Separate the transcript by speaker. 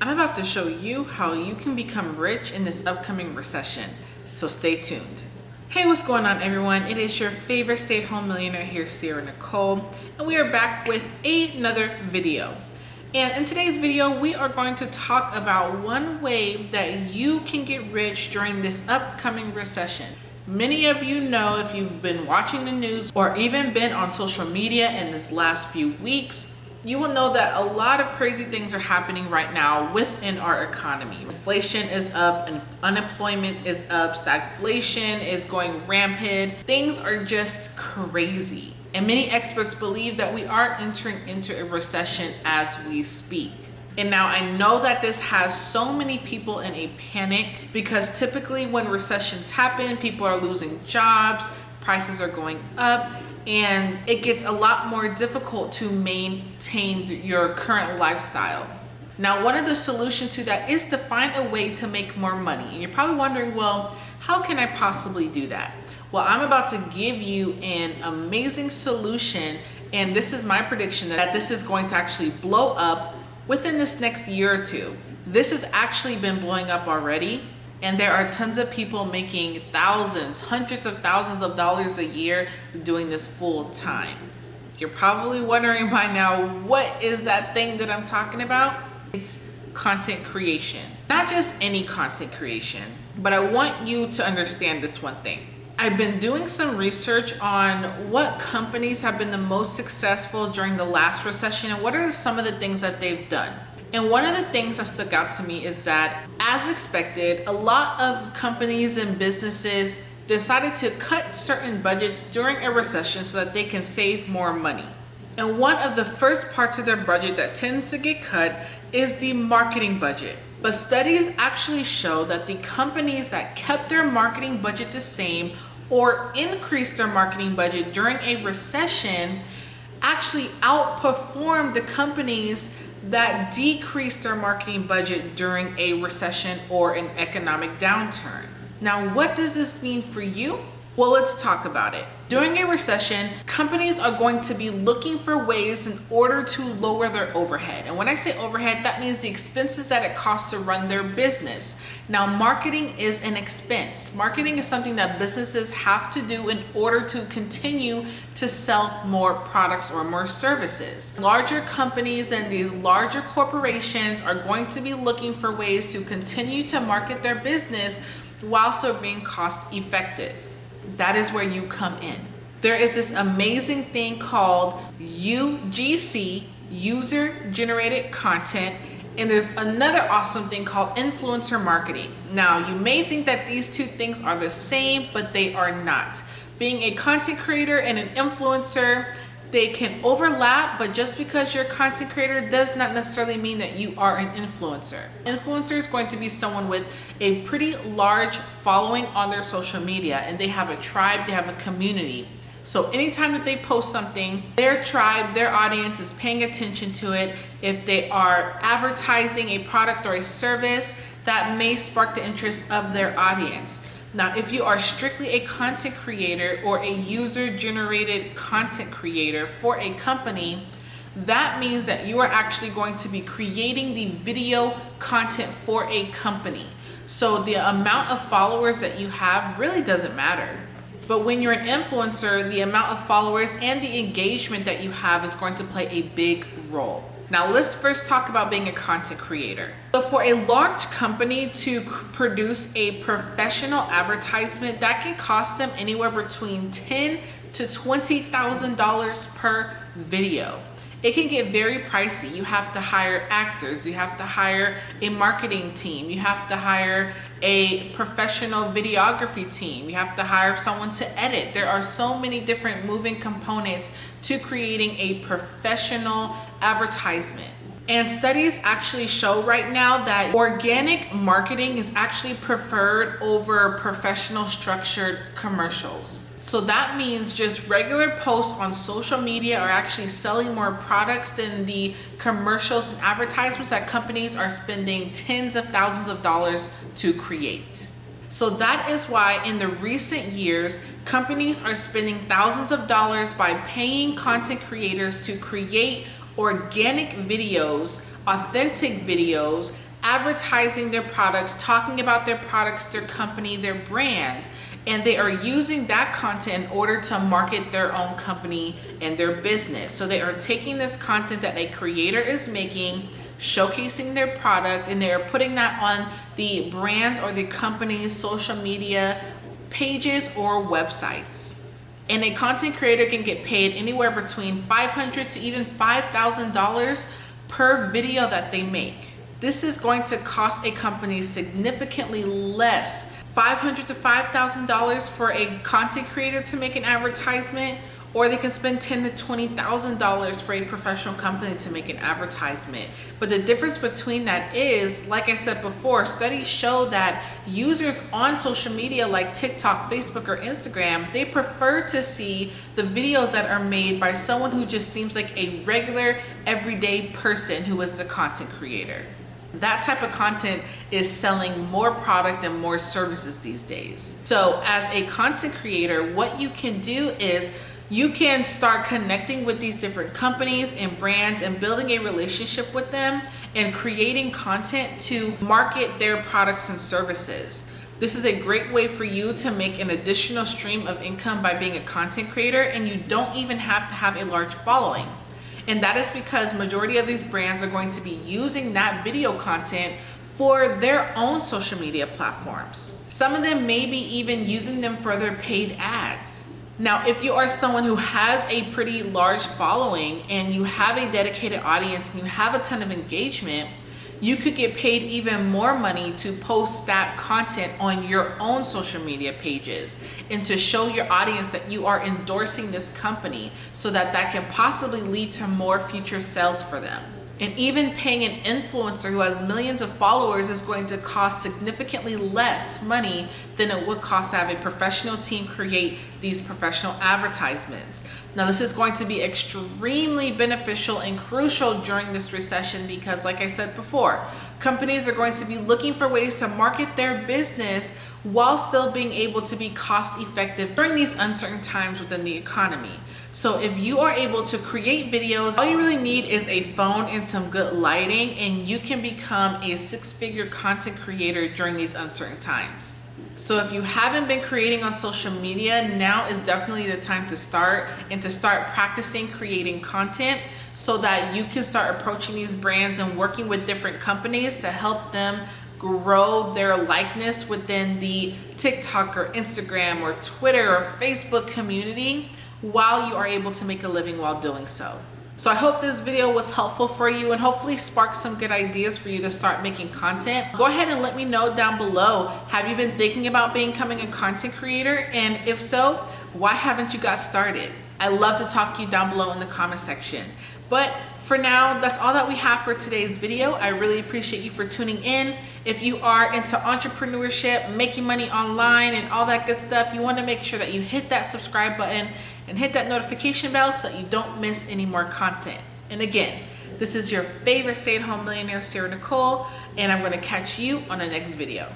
Speaker 1: I'm about to show you how you can become rich in this upcoming recession, so stay tuned. Hey, what's going on everyone? It is your favorite stay-at-home millionaire here, Sierra Nicole, and we are back with another video. And in today's video, we are going to talk about one way that you can get rich during this upcoming recession. Many of you know, if you've been watching the news or even been on social media in this last few weeks, you will know that a lot of crazy things are happening right now within our economy. Inflation is up and unemployment is up, stagflation is going rampant. Things are just crazy. And many experts believe that we are entering into a recession as we speak. And now I know that this has so many people in a panic because typically when recessions happen, people are losing jobs, prices are going up, and it gets a lot more difficult to maintain your current lifestyle. Now, one of the solutions to that is to find a way to make more money. And you're probably wondering, well, how can I possibly do that? Well, I'm about to give you an amazing solution, and this is my prediction that this is going to actually blow up within this next year or two. This has actually been blowing up already. And there are tons of people making thousands, hundreds of thousands of dollars a year doing this full time. You're probably wondering by now, what is that thing that I'm talking about? It's content creation. Not just any content creation, but I want you to understand this one thing. I've been doing some research on what companies have been the most successful during the last recession and what are some of the things that they've done. And one of the things that stuck out to me is that, as expected, a lot of companies and businesses decided to cut certain budgets during a recession so that they can save more money. And one of the first parts of their budget that tends to get cut is the marketing budget. But studies actually show that the companies that kept their marketing budget the same or increased their marketing budget during a recession actually outperformed the companies that decreased their marketing budget during a recession or an economic downturn. Now, what does this mean for you? Well, let's talk about it. During a recession, companies are going to be looking for ways in order to lower their overhead. And when I say overhead, that means the expenses that it costs to run their business. Now, marketing is an expense. Marketing is something that businesses have to do in order to continue to sell more products or more services. Larger companies and these larger corporations are going to be looking for ways to continue to market their business while still being cost effective. That is where you come in. There is this amazing thing called UGC, user generated content, and there's another awesome thing called influencer marketing. Now, you may think that these two things are the same, but they are not. Being a content creator and an influencer, they can overlap, but just because you're a content creator does not necessarily mean that you are an influencer. Influencer is going to be someone with a pretty large following on their social media, and they have a tribe, they have a community. So anytime that they post something, their tribe, their audience is paying attention to it. If they are advertising a product or a service, that may spark the interest of their audience. Now, if you are strictly a content creator or a user-generated content creator for a company, that means that you are actually going to be creating the video content for a company. So the amount of followers that you have really doesn't matter. But when you're an influencer, the amount of followers and the engagement that you have is going to play a big role. Now, let's first talk about being a content creator. So for a large company to produce a professional advertisement, that can cost them anywhere between $10,000 to $20,000 per video. It can get very pricey. You have to hire actors, you have to hire a marketing team, you have to hire a professional videography team, you have to hire someone to edit. There are so many different moving components to creating a professional advertisement. And studies actually show right now that organic marketing is actually preferred over professional structured commercials. So that means just regular posts on social media are actually selling more products than the commercials and advertisements that companies are spending tens of thousands of dollars to create. So that is why in the recent years, companies are spending thousands of dollars by paying content creators to create organic videos, authentic videos advertising their products, talking about their products, their company, their brand. And they are using that content in order to market their own company and their business. So they are taking this content that a creator is making, showcasing their product, and they are putting that on the brand or the company's social media pages or websites. And a content creator can get paid anywhere between $500 to even $5,000 per video that they make. This is going to cost a company significantly less, $500 to $5,000 for a content creator to make an advertisement, or they can spend $10,000 to $20,000 for a professional company to make an advertisement. But the difference between that is, like I said before, studies show that users on social media like TikTok, Facebook, or Instagram, they prefer to see the videos that are made by someone who just seems like a regular, everyday person who is the content creator. That type of content is selling more product and more services these days. So as a content creator, what you can do is you can start connecting with these different companies and brands and building a relationship with them and creating content to market their products and services. This is a great way for you to make an additional stream of income by being a content creator, and you don't even have to have a large following. And that is because majority of these brands are going to be using that video content for their own social media platforms. Some of them may be even using them for their paid ads. Now, if you are someone who has a pretty large following and you have a dedicated audience and you have a ton of engagement, you could get paid even more money to post that content on your own social media pages and to show your audience that you are endorsing this company so that that can possibly lead to more future sales for them. And even paying an influencer who has millions of followers is going to cost significantly less money than it would cost to have a professional team create these professional advertisements. Now, this is going to be extremely beneficial and crucial during this recession because, like I said before, companies are going to be looking for ways to market their business while still being able to be cost effective during these uncertain times within the economy. So if you are able to create videos, all you really need is a phone and some good lighting, and you can become a six-figure content creator during these uncertain times. So if you haven't been creating on social media, now is definitely the time to start and to start practicing creating content so that you can start approaching these brands and working with different companies to help them grow their likeness within the TikTok or Instagram or Twitter or Facebook community while you are able to make a living while doing so. So I hope this video was helpful for you and hopefully sparked some good ideas for you to start making content. Go ahead and let me know down below, have you been thinking about becoming a content creator? And if so, why haven't you got started? I love to talk to you down below in the comment section. But for now, that's all that we have for today's video. I really appreciate you for tuning in. If you are into entrepreneurship, making money online, and all that good stuff, you want to make sure that you hit that subscribe button and hit that notification bell so that you don't miss any more content. And again, this is your favorite stay-at-home millionaire, Sarah Nicole, and I'm going to catch you on the next video.